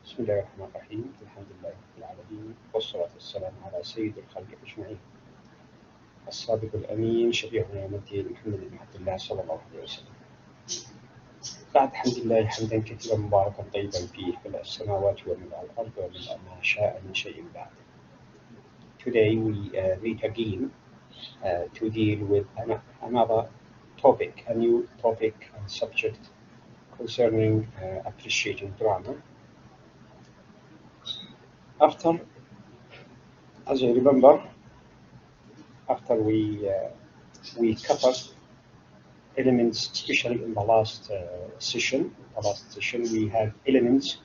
بسم الله الرحمن الرحيم الحمد لله رب العالمين والصلاة والسلام على سيد الخلق أجمعين الصادق الأمين شفيعنا يوم الدين محمد بن عبد الله صلى الله عليه وسلم. بعد حمد الله حمدا كثيرا مباركا طيبا فيه ملء السماوات وملء الأرض وملء ما شاء من شيء بعد. Today we meet again to deal with another topic, a new topic and subject concerning appreciating drama. After, as you remember, after we covered elements, especially in the last session. We had elements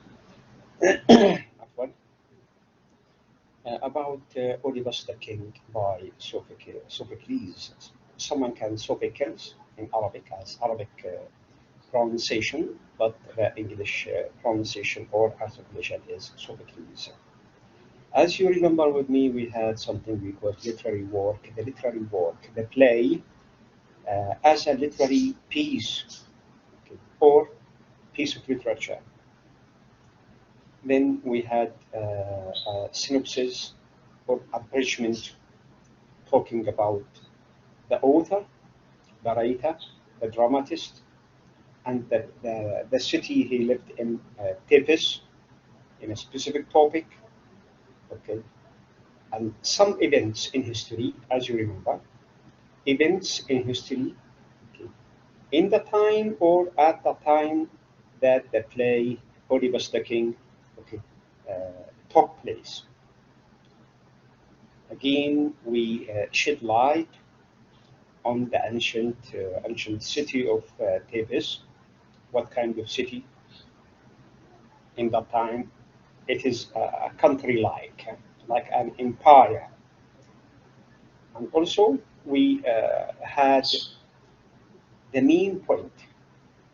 about Oedipus the king by Sophocles. Someone can Sophocles in Arabic as Arabic pronunciation, but the English pronunciation or articulation is Sophocles. As you remember with me, we had something we call literary work, the play as a literary piece, okay, or piece of literature. Then we had a synopsis or abridgment talking about the author, the writer, the dramatist, and the city he lived in, Oedipus, in a specific topic, okay, and some events in history, as you remember, events in history, okay, in the time or at the time that the play Oedipus the King, okay, took place. Again, we shed light on the ancient city of Oedipus. What kind of city? In that time, it is a country like an empire. And also, we had the main point,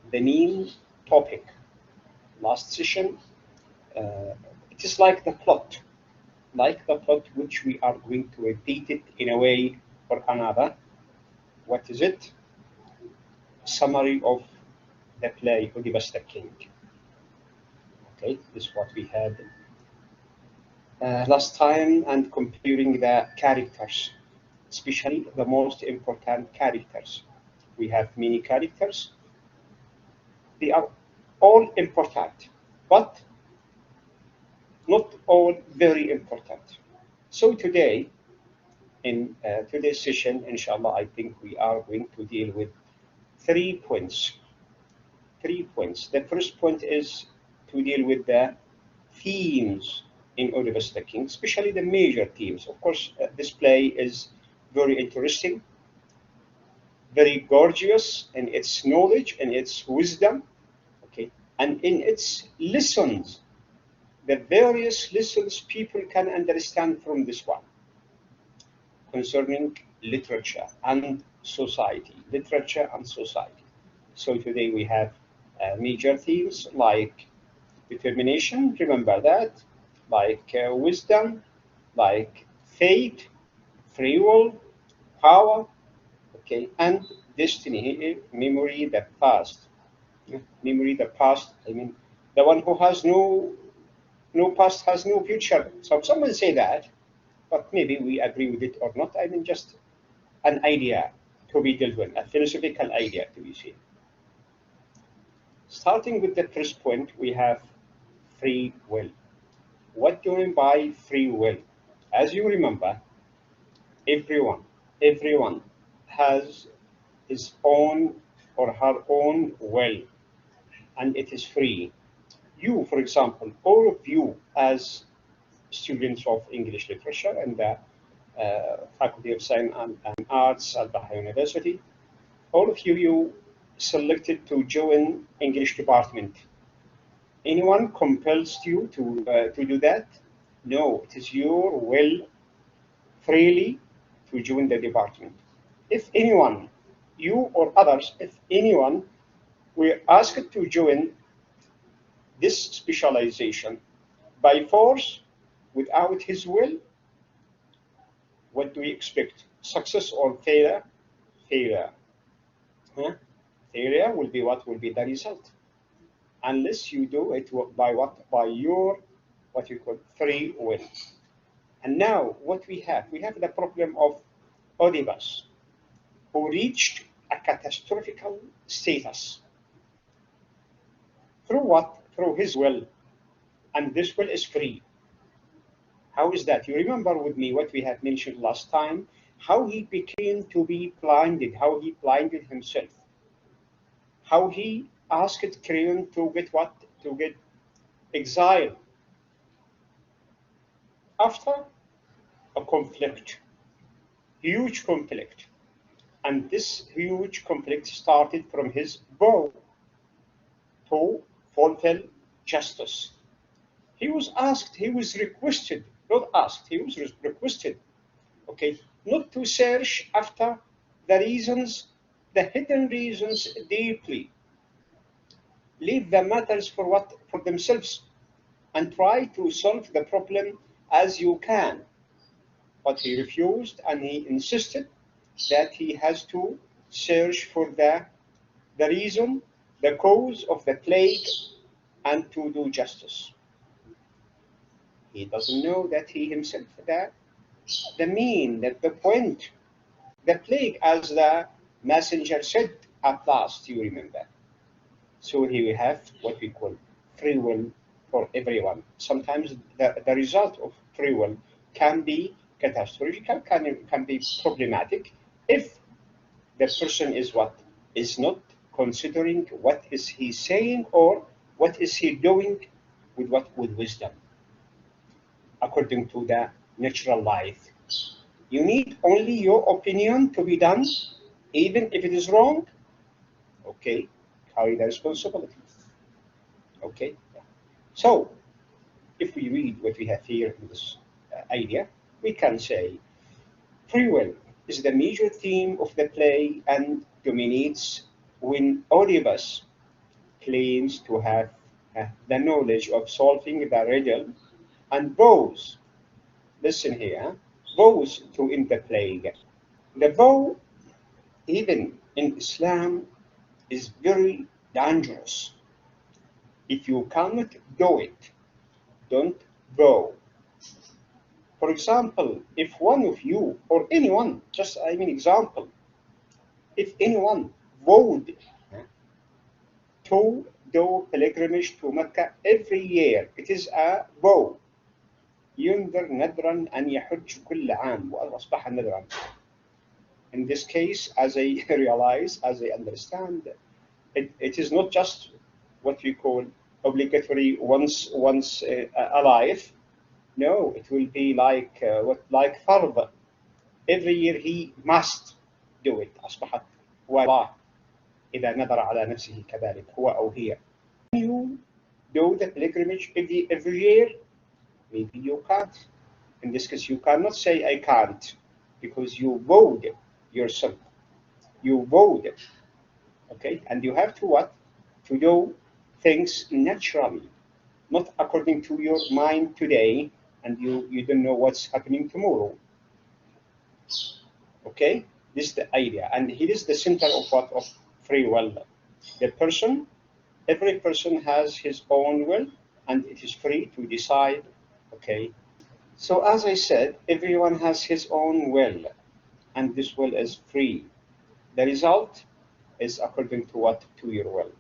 the main topic. Last session, it is like the plot which we are going to repeat it in a way or another. What is it? Summary of the play Oedipus the King. Okay, this is what we had last time, and comparing the characters, especially the most important characters. We have many characters. They are all important, but not all very important. So today, in today's session, inshallah, I think we are going to deal with 3 points. 3 points. The first point is to deal with the themes in Oedipus the King, especially the major themes. Of course, this play is very interesting, very gorgeous in its knowledge and its wisdom, okay, and in its lessons, the various lessons people can understand from this one concerning literature and society. So today we have major themes like determination, remember that, like wisdom, like fate, free will, power, okay, and destiny, memory, the past. Memory, the past, I mean, the one who has no past has no future. So someone say that, but maybe we agree with it or not. I mean, just an idea to be dealt with, a philosophical idea to be seen. Starting with the first point, we have free will. What do you mean by free will? As you remember, everyone has his own or her own will, and it is free. You, for example, all of you as students of English literature and the Faculty of Science and Arts at Dahomey University, all of you selected to join English department. Anyone compels you to do that? No, it is your will freely to join the department. If anyone, you or others, if anyone were asked to join this specialization by force, without his will, what do we expect? Success or failure? Failure. Failure will be what will be the result. unless you do it by what? By your, what you call, free will. And now what we have the problem of Oedipus, who reached a catastrophical status. Through what? Through his will. And this will is free. How is that? You remember with me what we have mentioned last time, how he became to be blinded, how he blinded himself, how he asked Creon to get what? To get exiled after a conflict, huge conflict. And this huge conflict started from his vow to fulfill justice. He was asked, he was requested, not asked, he was requested, okay, not to search after the reasons, the hidden reasons deeply. Leave the matters for what? For themselves, and try to solve the problem as you can. But he refused, and he insisted that he has to search for the reason, the cause of the plague, and to do justice. He doesn't know that he himself, that the mean, that the point, the plague, as the messenger said at last, you remember. So here we have what we call free will for everyone. Sometimes the result of free will can be catastrophic, can be problematic if the person is what? Is not considering what is he saying or what is he doing with what? With wisdom, according to the natural life. You need only your opinion to be done, even if it is wrong. Okay, carry the responsibility. Okay, so if we read what we have here in this idea, we can say free will is the major theme of the play and dominates when Oedipus claims to have the knowledge of solving the riddle and vows, listen here, vows to end the plague. The vow, even in Islam, is very dangerous. If you cannot do it, don't vow. For example, if one of you or anyone, just I mean example, if anyone vowed to do pilgrimage to Mecca every year, it is a vow. ينذر نذرا أن يحج كل عام وأصبح نذرا. In this case, as I realize, as I understand, it is not just what we call obligatory once a life. No, it will be like like فرض. Every year he must do it. أصبحت هو الله إذا نذر على نفسه كذلك هو أو هي. You do the pilgrimage every year. Maybe you can't. In this case, you cannot say I can't because you vowed yourself. You vowed, okay, and you have to what? To do things naturally, not according to your mind today, and you don't know what's happening tomorrow. Okay, this is the idea, and here is the center of what? Of free will. The person, every person has his own will, and it is free to decide. Okay, so as I said, everyone has his own will, and this will is free. The result is according to what? To your will.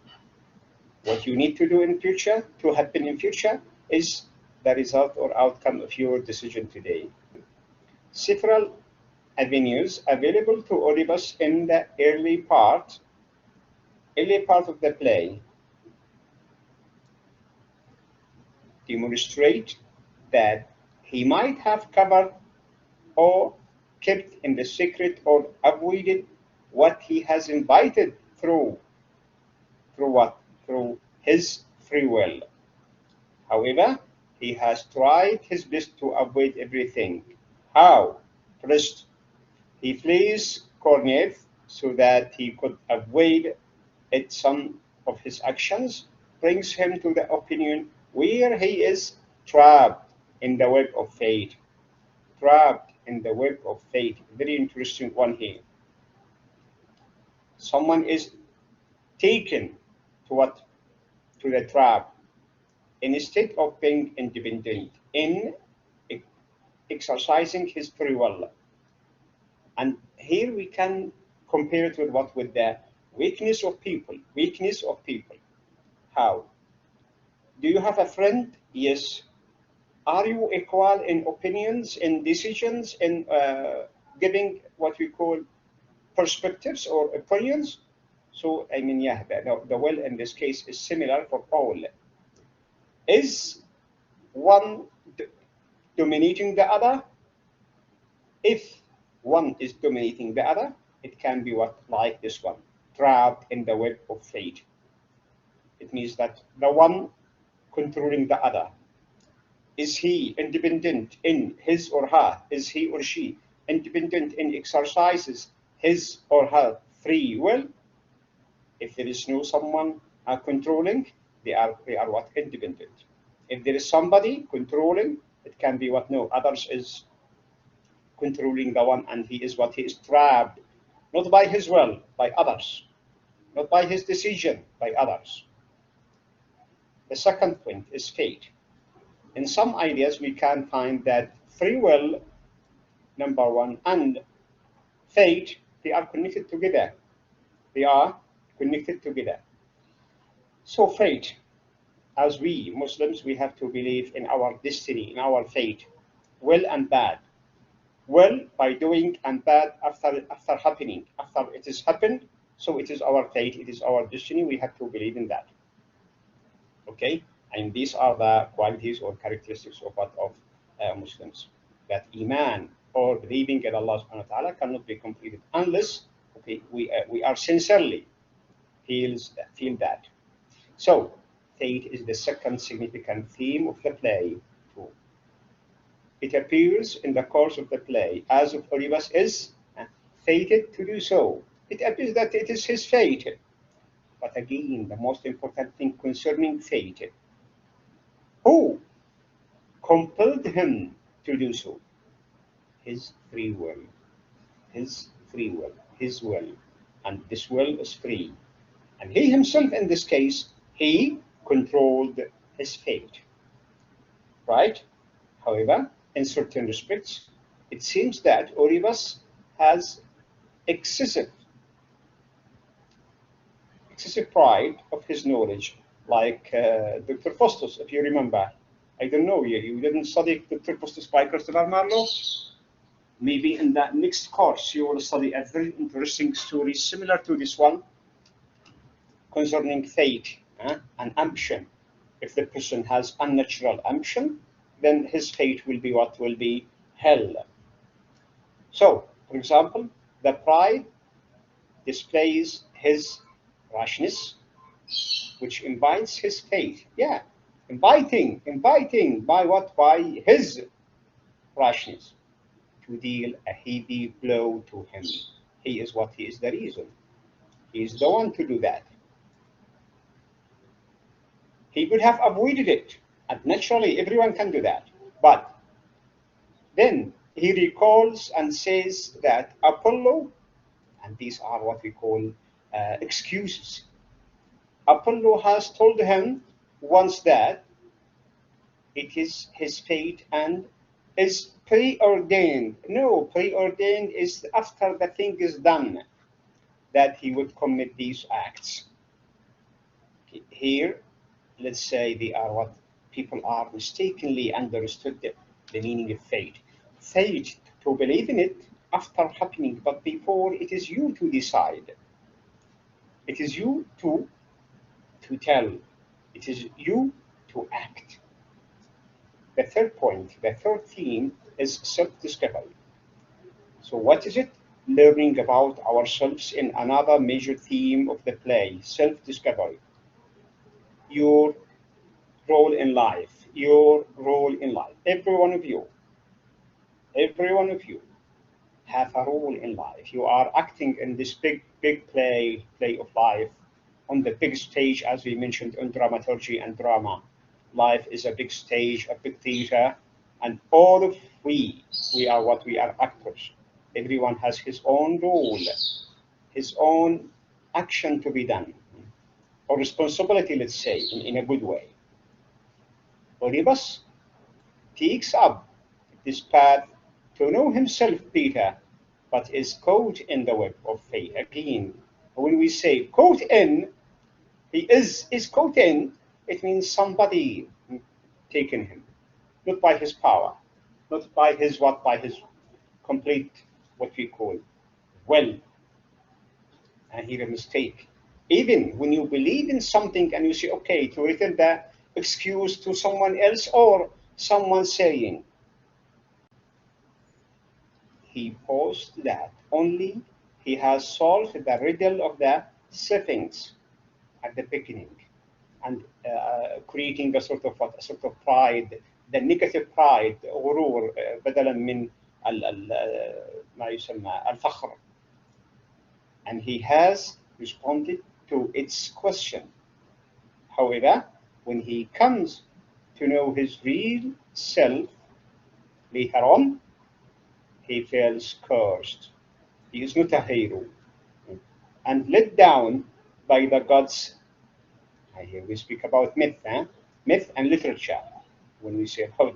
What you need to do in future, to happen in future, is the result or outcome of your decision today. Several avenues available to Oedipus in the early part of the play demonstrate that he might have covered or kept in the secret or avoided what he has invited through what? Through his free will. However, he has tried his best to avoid everything. How? First, he flees Corinth so that he could avoid it. Some of his actions brings him to the opinion where he is trapped in the web of fate. Trapped in the web of fate. Very interesting one here. Someone is taken to what? to the trap instead of being independent in exercising his free will. And here we can compare it with what? With the weakness of people. Weakness of people. How? Do you have a friend? Yes. Are you equal in opinions, in decisions, in giving what we call perspectives or opinions? So, I mean, yeah, the will in this case is similar for all. Is one dominating the other? If one is dominating the other, it can be what? Like this one, trapped in the web of fate. It means that the one controlling the other, is he independent in his or her? Is he or she independent in exercises his or her free will? If there is no someone controlling, they are what? Independent. If there is somebody controlling, it can be what? No, others is controlling the one, and he is what? He is trapped, not by his will, by others, not by his decision, by others. The second point is fate. In some ideas, we can find that free will, number one, and fate, they are connected together. They are connected together. So fate, as we Muslims, we have to believe in our destiny, in our fate, well and bad. Well by doing, and bad after happening. After it has happened, so it is our fate, it is our destiny. We have to believe in that. Okay, and these are the qualities or characteristics of what? Of Muslims. That iman or believing in Allah subhanahu wa ta'ala cannot be completed unless, okay, we are sincerely feel that. So fate is the second significant theme of the play. It appears in the course of the play as if Oedipus is fated to do so. It appears that it is his fate. But again, the most important thing concerning fate, who compelled him to do so? His free will. His free will. His will. And this will is free. And he himself, in this case, he controlled his fate. Right? However, in certain respects, it seems that Oedipus has excessive pride of his knowledge, like Dr. Faustus, if you remember. I don't know, you didn't study Dr. Faustus by Christopher Marlowe? Maybe in that next course you will study a very interesting story similar to this one concerning fate and ambition. If the person has unnatural ambition, then his fate will be what? Will be hell. So, for example, the pride displays his rashness, which invites his fate. Yeah, inviting by what? By his rashness to deal a heavy blow to him. He is what? He is the reason. He is the one to do that. He could have avoided it, and naturally everyone can do that. But then he recalls and says that Apollo, and these are what we call excuses. Apollo has told him once that it is his fate and is preordained. No, preordained is after the thing is done that he would commit these acts. Here, let's say they are what people are mistakenly understood the meaning of fate. Fate, to believe in it after happening, but before, it is you to decide. It is you to tell. It is you to act. The third point, the third theme is self-discovery. So what is it? Learning about ourselves in another major theme of the play, self-discovery. Your role in life, your role in life. Every one of you have a role in life. You are acting in this big play of life on the big stage, as we mentioned in dramaturgy and drama. Life is a big stage, a big theater, and all of we are what? We are actors. Everyone has his own role, his own action to be done. or responsibility, let's say, in a good way. Oedipus takes up this path to know himself better, but is caught in the web of fate. Again, when we say caught in, he is caught in, it means somebody taken him, not by his power, not by his what, by his complete, what we call, will. And here a mistake. Even when you believe in something and you say, okay, to return the excuse to someone else or someone saying, he posed that only he has solved the riddle of the Sphinx at the beginning, and creating a sort of what, a sort of pride, the negative pride, غرور بدلا من ما يسمى الفخر. And he has responded to its question. However, when he comes to know his real self later on, he feels cursed. He is not a hero and let down by the gods. Here we speak about myth, myth and literature. When we say about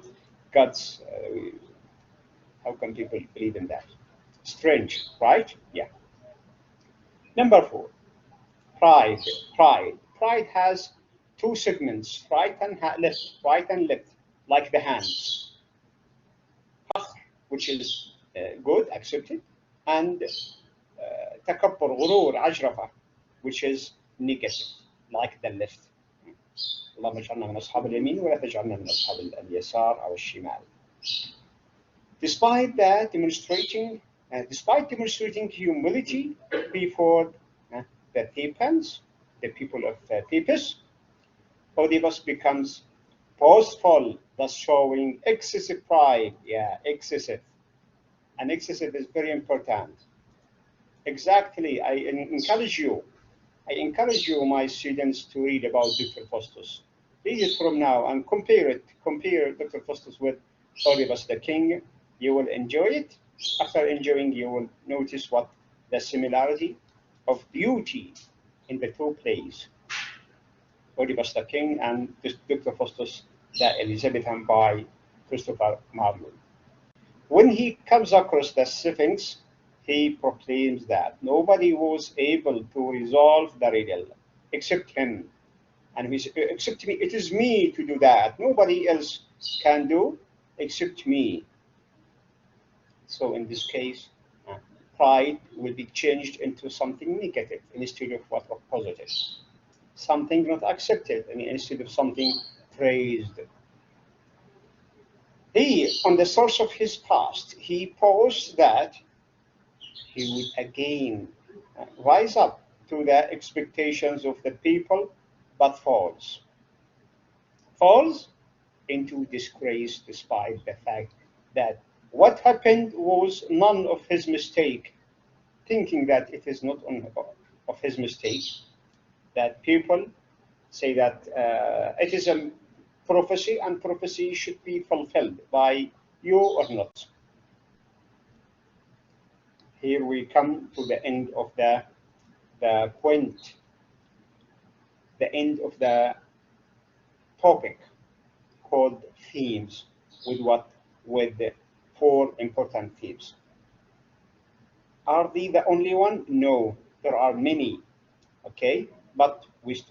gods, how can people believe in that? Strange, right? Yeah. Number 4, pride. Pride has two segments, right and left, like the hands. Which is good, accepted, and تكبر غرور عجرفة, which is negative, like the left. اللهم اجعلنا من أصحاب اليمين ولا تجعلنا من أصحاب اليسار أو الشمال. Despite demonstrating humility before the Thebans, the people of Thebes, Oedipus becomes boastful, thus showing excessive pride. Yeah, excessive. And excessive is very important. Exactly, I encourage you, my students, to read about Dr. Faustus. Read it from now and compare Dr. Faustus with Oedipus the king. You will enjoy it. After enjoying, you will notice what the similarity of beauty in the two plays. Oedipus the king and Dr. Faustus the Elizabethan by Christopher Marlowe. When he comes across the Sphinx, he proclaims that nobody was able to resolve the riddle except him. And he says, except me, it is me to do that. Nobody else can do except me. So in this case, pride will be changed into something negative instead of what was positive. Something not accepted instead of something praised. He, on the source of his past, he posed that he would again rise up to the expectations of the people, but falls into disgrace despite the fact that what happened was none of his mistake, thinking that it is not of his mistake, that people say that it is a prophecy and prophecy should be fulfilled by you or not. Here we come to the end of the point, the end of the topic called themes, with the 4 important themes. Are they the only one? No, there are many. Okay, but we